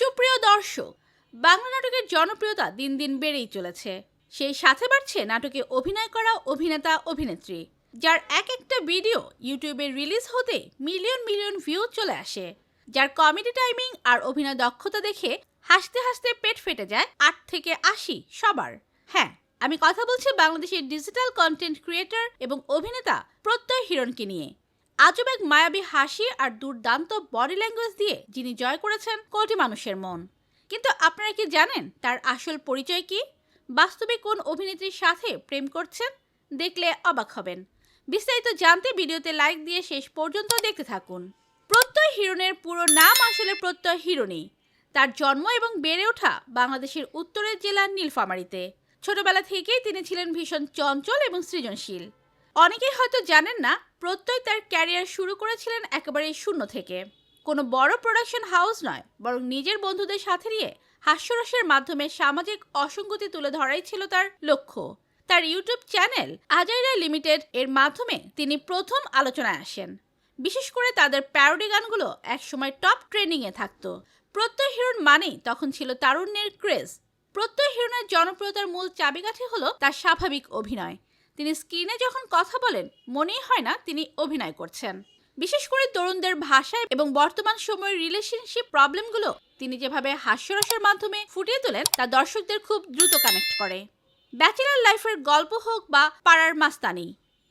সুপ্রিয় দর্শক, বাংলা নাটকের জনপ্রিয়তা দিন দিন বেড়েই চলেছে। সেই সাথে বাড়ছে নাটকে অভিনয় করা অভিনেতা অভিনেত্রী, যার এক একটা ভিডিও ইউটিউবে রিলিজ হতে মিলিয়ন মিলিয়ন ভিউ চলে আসে, যার কমেডি টাইমিং আর অভিনয় দক্ষতা দেখে হাসতে হাসতে পেট ফেটে যায় 8 থেকে 80 সবার। হ্যাঁ, আমি কথা বলছি বাংলাদেশের ডিজিটাল কন্টেন্ট ক্রিয়েটর এবং অভিনেতা প্রত্যয় হিরণকে নিয়ে। আজব এক মায়াবী হাসি আর দুর্দান্ত বডি ল্যাঙ্গুয়েজ দিয়ে যিনি জয় করেছেন কোটি মানুষের মন। কিন্তু আপনারা কি জানেন তার আসল পরিচয় কি? বাস্তবে কোন অভিনেত্রীর সাথে প্রেম করছেন? দেখলে অবাক হবেন। বিস্তারিত জানতে ভিডিওতে লাইক দিয়ে শেষ পর্যন্ত দেখতে থাকুন। প্রত্যয় হিরণের পুরো নাম আসলে প্রত্যয় হিরণী। তার জন্ম এবং বেড়ে ওঠা বাংলাদেশের উত্তরের জেলার নীলফামারীতে। ছোটবেলা থেকেই তিনি ছিলেন ভীষণ চঞ্চল এবং সৃজনশীল। অনেকেই হয়তো জানেন না, প্রত্যয় তার ক্যারিয়ার শুরু করেছিলেন একেবারেই শূন্য থেকে। কোনো বড় প্রোডাকশন হাউস নয়, বরং নিজের বন্ধুদের সাথে নিয়ে হাস্যরসের মাধ্যমে সামাজিক অসঙ্গতি তুলে ধরাই ছিল তার লক্ষ্য। তার ইউটিউব চ্যানেল আজাইরা লিমিটেড এর মাধ্যমে তিনি প্রথম আলোচনায় আসেন। বিশেষ করে তাদের প্যারোডি গানগুলো একসময় টপ ট্রেন্ডিংয়ে থাকতো। প্রত্যয় হিরণ মানেই তখন ছিল তারুণ্যের ক্রেজ। প্রত্যয় হিরণের জনপ্রিয়তার মূল চাবিকাঠি হলো তার স্বাভাবিক অভিনয়। তিনি স্ক্রিনে যখন কথা বলেন মনেই হয় না তিনি অভিনয় করছেন। বিশেষ করে তরুণদের ভাষায় এবং বর্তমান সময়ের রিলেশনশিপ প্রবলেমগুলো তিনি যেভাবে হাস্যরসের মাধ্যমে ফুটিয়ে তোলেন তা দর্শকদের খুব দ্রুত কানেক্ট করে। ব্যাচেলার লাইফের গল্প হোক বা পাড়ার মাস্তানি,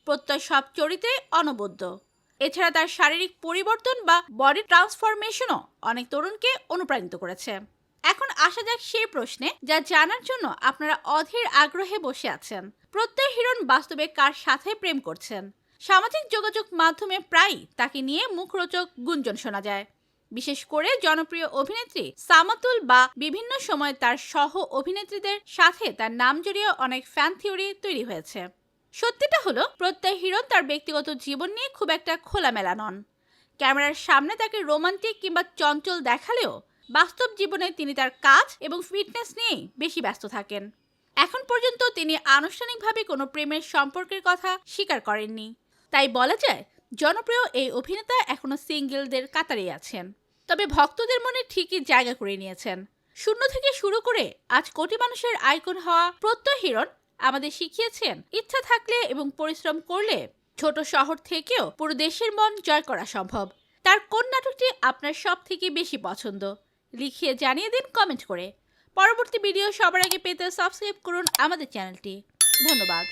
প্রত্যয় সব চরিত্রে অনবদ্য। এছাড়া তার শারীরিক পরিবর্তন বা বডি ট্রান্সফরমেশনও অনেক তরুণকে অনুপ্রাণিত করেছে। এখন আসা যাক সেই প্রশ্নে যা জানার জন্য আপনারা অধীর আগ্রহে বসে আছেন। প্রত্যয় হিরণ বাস্তবে কার সাথে প্রেম করছেন? সামাজিক যোগাযোগ মাধ্যমে প্রায়ই তাকে নিয়ে মুখরোচক গুঞ্জন শোনা যায়। বিশেষ করে জনপ্রিয় অভিনেত্রী সামাতুল বা বিভিন্ন সময় তার সহ অভিনেত্রীদের সাথে তার নাম জড়িয়ে অনেক ফ্যান থিওরি তৈরি হয়েছে। সত্যিটা হলো, প্রত্যয় হিরণ তার ব্যক্তিগত জীবন নিয়ে খুব একটা খোলামেলা নন। ক্যামেরার সামনে তাকে রোমান্টিক কিংবা চঞ্চল দেখালেও বাস্তব জীবনে তিনি তার কাজ এবং ফিটনেস নিয়েই বেশি ব্যস্ত থাকেন। এখন পর্যন্ত তিনি আনুষ্ঠানিকভাবে কোনো প্রেমের সম্পর্কের কথা স্বীকার করেননি। তাই বলা যায় জনপ্রিয় এই অভিনেতা এখনো সিঙ্গেলদের কাতারেই আছেন। তবে ভক্তদের মনে ঠিকই জায়গা করে নিয়েছেন। শূন্য থেকে শুরু করে আজ কোটি মানুষের আইকন হওয়া প্রত্যয় হিরণ আমাদের শিখিয়েছেন ইচ্ছা থাকলে এবং পরিশ্রম করলে ছোট শহর থেকেও পুরো দেশের মন জয় করা সম্ভব। তার কোন নাটকটি আপনার সব থেকে বেশি পছন্দ লিখিয়ে জানিয়ে দিন কমেন্ট করে। পরবর্তী ভিডিও সবার আগে পেতে সাবস্ক্রাইব করুন আমাদের চ্যানেলটি। ধন্যবাদ।